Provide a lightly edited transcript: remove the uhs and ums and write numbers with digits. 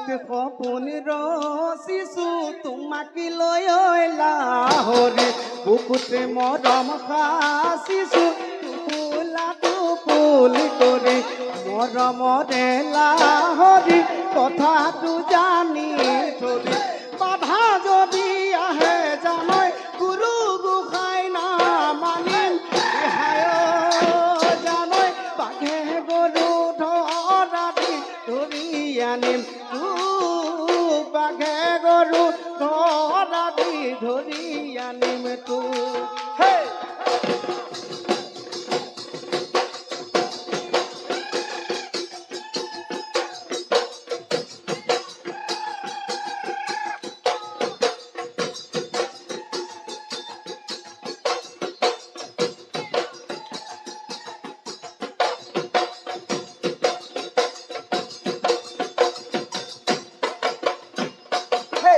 সপোন ৰচিছো তোমাক লৈ লাহৰি বুকুতে মৰম সাচিছো টোপোলা টোপোল কৰি মৰমৰে লাহৰি কথাটো জানি থৰি বাধা যদি আহে জানৈ গুৰু গোসাঁই নামানিম জানৈ বাঘে গৰু ধৰা দি ধৰি আনিম বাঘে গৰু ধৰা দি ধৰি আনিম তোক